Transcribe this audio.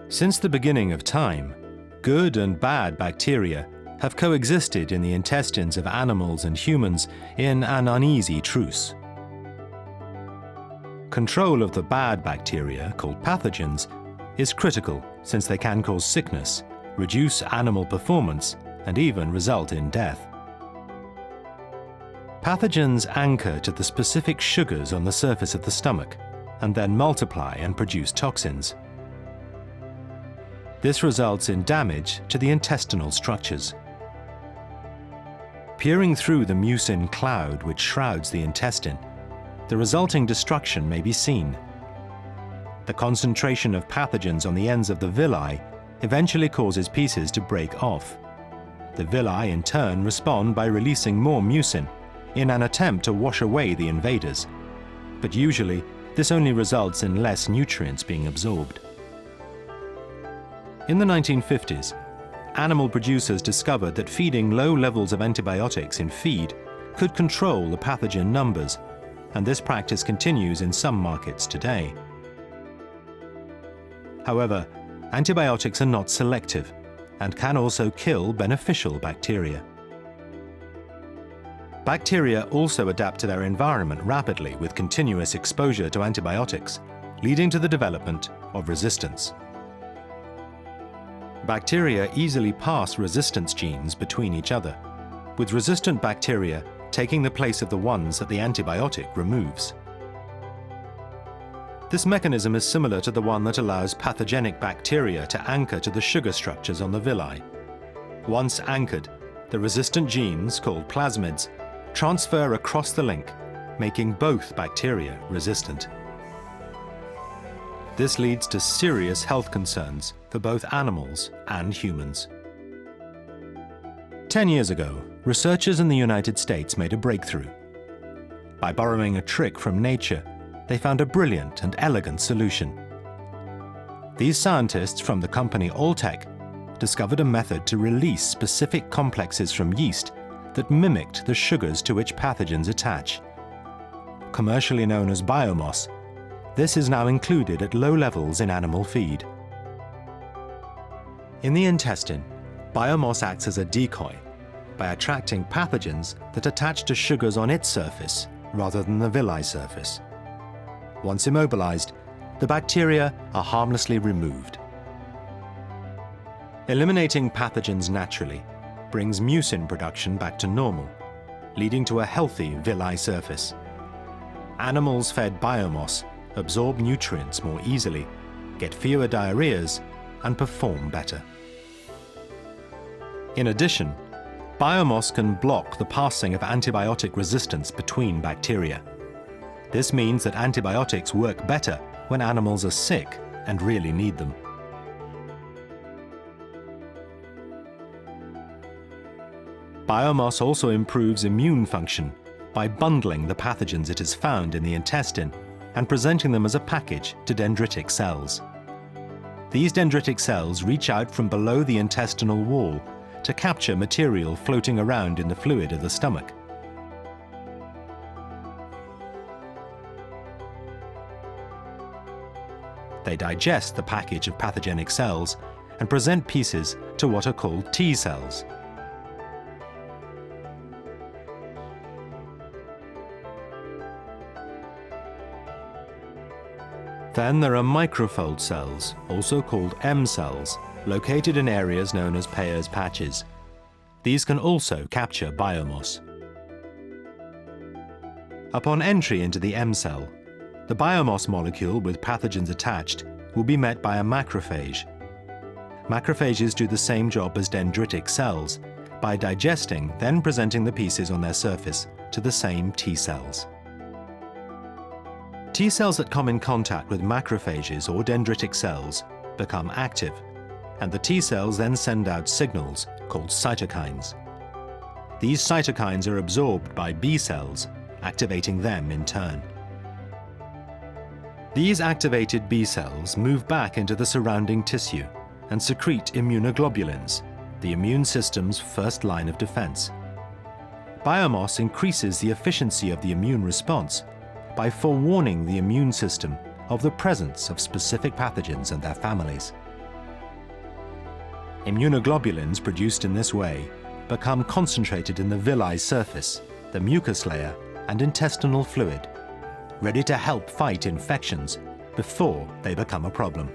Since the beginning of time, good and bad bacteria have coexisted in the intestines of animals and humans in an uneasy truce. Control of the bad bacteria, called pathogens, is critical since they can cause sickness, reduce animal performance, and even result in death. Pathogens anchor to the specific sugars on the surface of the stomach and then multiply and produce toxins. This results in damage to the intestinal structures. Peering through the mucin cloud which shrouds the intestine, the resulting destruction may be seen. The concentration of pathogens on the ends of the villi eventually causes pieces to break off. The villi in turn respond by releasing more mucin in an attempt to wash away the invaders, but usually this only results in less nutrients being absorbed. In the 1950s, animal producers discovered that feeding low levels of antibiotics in feed could control the pathogen numbers, and this practice continues in some markets today. However, antibiotics are not selective and can also kill beneficial bacteria. Bacteria also adapt to their environment rapidly with continuous exposure to antibiotics, leading to the development of resistance. Bacteria easily pass resistance genes between each other, with resistant bacteria taking the place of the ones that the antibiotic removes. This mechanism is similar to the one that allows pathogenic bacteria to anchor to the sugar structures on the villi. Once anchored, the resistant genes, called plasmids, transfer across the link, making both bacteria resistant. This leads to serious health concerns for both animals and humans. 10 years ago, researchers in the United States made a breakthrough. By borrowing a trick from nature, they found a brilliant and elegant solution. These scientists from the company Alltech discovered a method to release specific complexes from yeast that mimicked the sugars to which pathogens attach. Commercially known as Biomos, this is now included at low levels in animal feed. In the intestine, Biomos acts as a decoy by attracting pathogens that attach to sugars on its surface rather than the villi surface. Once immobilized, the bacteria are harmlessly removed. Eliminating pathogens naturally brings mucin production back to normal, leading to a healthy villi surface. Animals fed Biomos absorb nutrients more easily, get fewer diarrheas, and perform better. In addition, Biomos can block the passing of antibiotic resistance between bacteria. This means that antibiotics work better when animals are sick and really need them. Biomos also improves immune function by bundling the pathogens it has found in the intestine and presenting them as a package to dendritic cells. These dendritic cells reach out from below the intestinal wall to capture material floating around in the fluid of the stomach. They digest the package of pathogenic cells and present pieces to what are called T cells. Then there are microfold cells, also called M cells, located in areas known as Peyer's patches. These can also capture Biomos. Upon entry into the M cell, the Biomos molecule with pathogens attached will be met by a macrophage. Macrophages do the same job as dendritic cells by digesting, then presenting the pieces on their surface to the same T cells. T cells that come in contact with macrophages or dendritic cells become active, and the T cells then send out signals called cytokines. These cytokines are absorbed by B cells, activating them in turn. These activated B cells move back into the surrounding tissue and secrete immunoglobulins, the immune system's first line of defense. Biomos increases the efficiency of the immune response by forewarning the immune system of the presence of specific pathogens and their families. Immunoglobulins produced in this way become concentrated in the villi surface, the mucus layer, and intestinal fluid, ready to help fight infections before they become a problem.